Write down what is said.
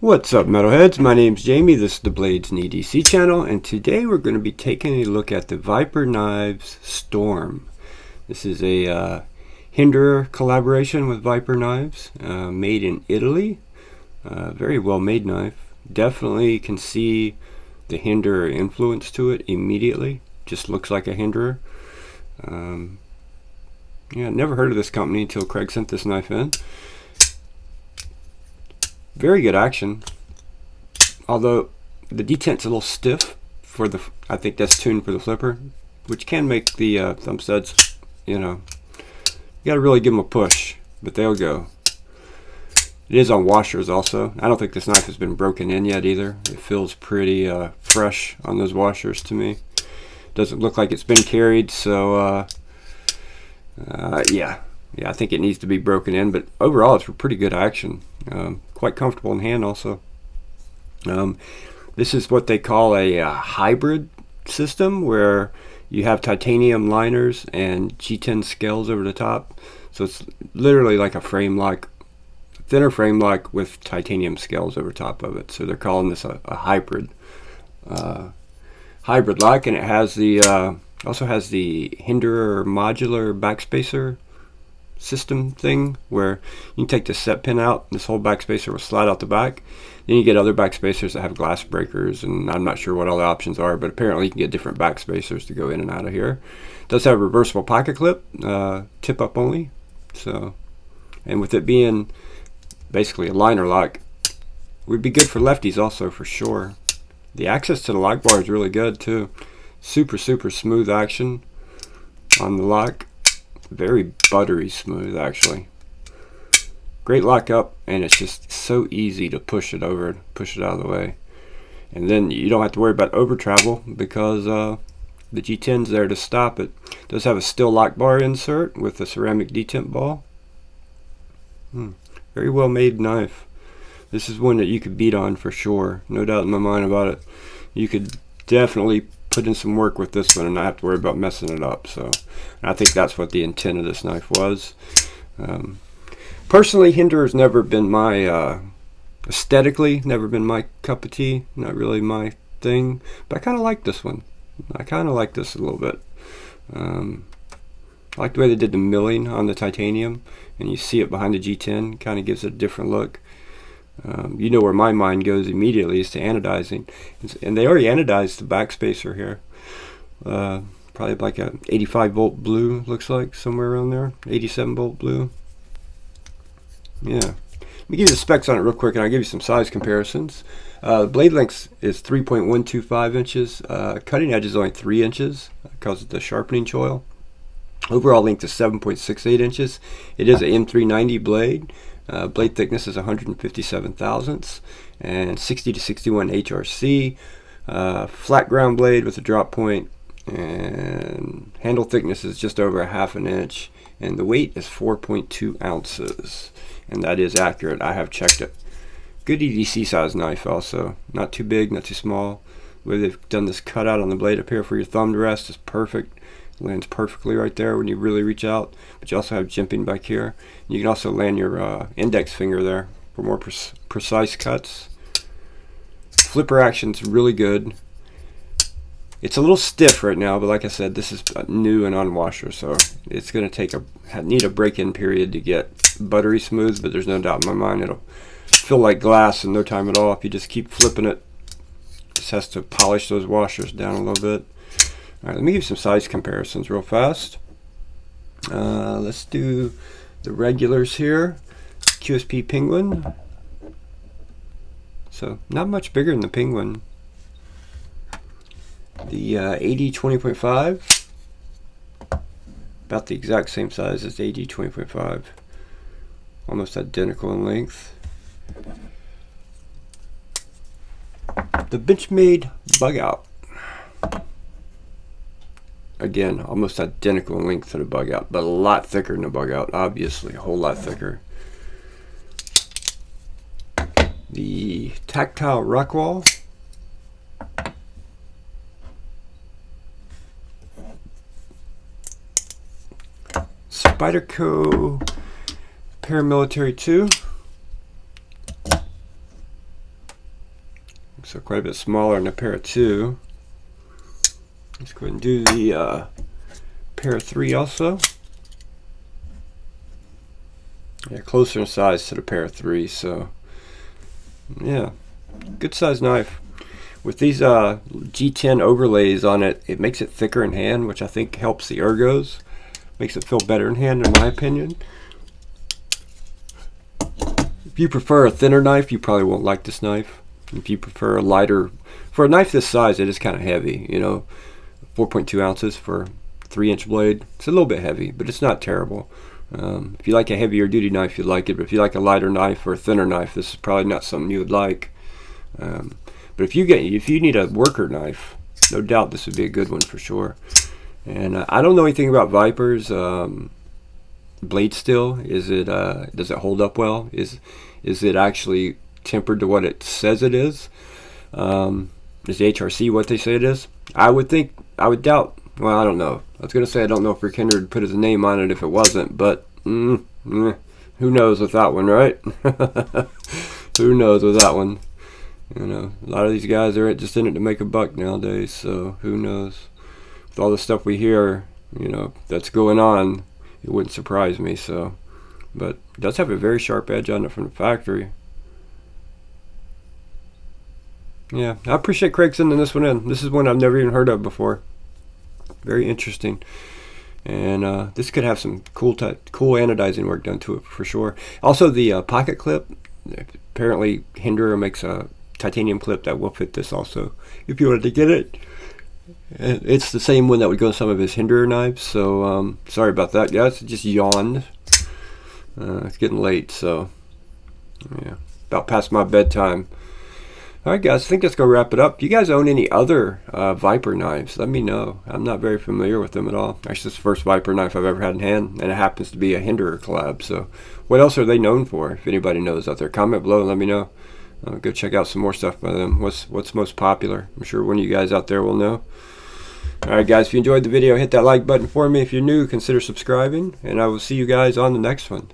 What's up, metalheads? My name's Jamie. This is the BladesAndEDC channel, and today we're going to be taking a look at the Viper Knives Storm. This is a Hinderer collaboration with Viper Knives, made in Italy. Very well made knife. Definitely can see the Hinderer influence to it immediately. Just looks like a Hinderer. Yeah, never heard of this company until Craig sent this knife in. Very good action, although the detent's a little stiff for the, I think that's tuned for the flipper, which can make the thumb studs, you know, you gotta really give them a push, but they'll go. It is on washers also. I don't think this knife has been broken in yet either. It feels pretty fresh on those washers to me. Doesn't look like it's been carried, so yeah, I think it needs to be broken in, but overall it's pretty good action. Quite comfortable in hand also. This is what they call a hybrid system, where you have titanium liners and G10 scales over the top. So it's literally like a frame lock, thinner frame lock with titanium scales over top of it. So they're calling this a hybrid lock, and it has the also has the Hinderer modular backspacer system thing, where you can take the set pin out, this whole backspacer will slide out the back. Then you get other backspacers that have glass breakers, and I'm not sure what all the options are, but apparently you can get different backspacers to go in and out of here. It does have a reversible pocket clip, tip up only. So, and with it being basically a liner lock, would be good for lefties also for sure. The access to the lock bar is really good too. Super smooth action on the lock. Very buttery smooth actually. Great lock up, and it's just so easy to push it over, push it out of the way. And then you don't have to worry about over travel, because the G10's there to stop it. It does have a steel lock bar insert with a ceramic detent ball. Very well made knife. This is one that you could beat on for sure, no doubt in my mind about it. You could definitely put in some work with this one and not have to worry about messing it up. So I think that's what the intent of this knife was. Personally, Hinderer's never been my aesthetically never been my cup of tea, not really my thing, but I kind of like this one. I kind of like this a little bit. I like the way they did the milling on the titanium, and you see it behind the G10, kind of gives it a different look. You know where my mind goes immediately is to anodizing, and they already anodized the backspacer here. Probably like a 85 volt blue, looks like, somewhere around there. 87 volt blue. Yeah. Let me give you the specs on it real quick, and I'll give you some size comparisons. Blade length is 3.125 inches. Cutting edge is only 3 inches because of the sharpening choil. Overall length is 7.68 inches. It is an M390 blade. Blade thickness is 157 thousandths and 60 to 61 HRC. Flat ground blade with a drop point, and handle thickness is just over 1/2 inch, and the weight is 4.2 ounces, and that is accurate. I have checked it. Good EDC size knife also. Not too big, not too small. The way they've done this cutout on the blade up here for your thumb to rest is perfect. Lands perfectly right there when you really reach out, but you also have jimping back here. You can also land your index finger there for more precise cuts. Flipper action's really good. It's a little stiff right now, but like I said, this is new and on washer, so it's going to need a break-in period to get buttery smooth, but there's no doubt in my mind it'll feel like glass in no time at all if you just keep flipping it. Just has to polish those washers down a little bit. Alright, let me give you some size comparisons real fast. Let's do the regulars here. QSP Penguin. So, not much bigger than the Penguin. The AD 20.5. About the exact same size as the AD 20.5. Almost identical in length. The Benchmade Bug Out. Again, almost identical in length to the Bug Out, but a lot thicker than the Bug Out, obviously, a whole lot thicker. The Tactile Rockwall. Spyderco Paramilitary 2. So quite a bit smaller than a pair of 2. Let's go ahead and do the pair of 3 also. Yeah, closer in size to the pair of 3. So yeah, good size knife. With these G10 overlays on it, it makes it thicker in hand, which I think helps the ergos. Makes it feel better in hand, in my opinion. If you prefer a thinner knife, you probably won't like this knife. If you prefer a lighter, for a knife this size, it is kind of heavy, you know. 4.2 ounces for 3-inch blade. It's a little bit heavy, but it's not terrible. If you like a heavier duty knife, you'd like it. But if you like a lighter knife or a thinner knife, this is probably not something you would like. But if you need a worker knife, no doubt this would be a good one for sure. And I don't know anything about Viper's blade steel. Is it does it hold up well? Is it actually tempered to what it says it is? Is the HRC what they say it is? I would doubt. Well, I don't know. I was gonna say I don't know if Rick Hinderer would put his name on it if it wasn't, but who knows with that one, right? Who knows with that one? You know, a lot of these guys are just in it to make a buck nowadays. So who knows? With all the stuff we hear, you know, that's going on, it wouldn't surprise me. So, but it does have a very sharp edge on it from the factory. Yeah, I appreciate Craig sending this one in. This is one I've never even heard of before. Very interesting. And this could have some cool anodizing work done to it for sure. Also, the pocket clip. Apparently, Hinderer makes a titanium clip that will fit this also, if you wanted to get it. It's the same one that would go in some of his Hinderer knives. So sorry about that, guys. It just yawned. It's getting late, so yeah, about past my bedtime. Alright guys, I think that's going to wrap it up. If you guys own any other Viper knives, let me know. I'm not very familiar with them at all. Actually, this is the first Viper knife I've ever had in hand, and it happens to be a Hinderer collab. So what else are they known for? If anybody knows out there, comment below and let me know. Go check out some more stuff by them. What's most popular? I'm sure one of you guys out there will know. Alright guys, if you enjoyed the video, hit that like button for me. If you're new, consider subscribing, and I will see you guys on the next one.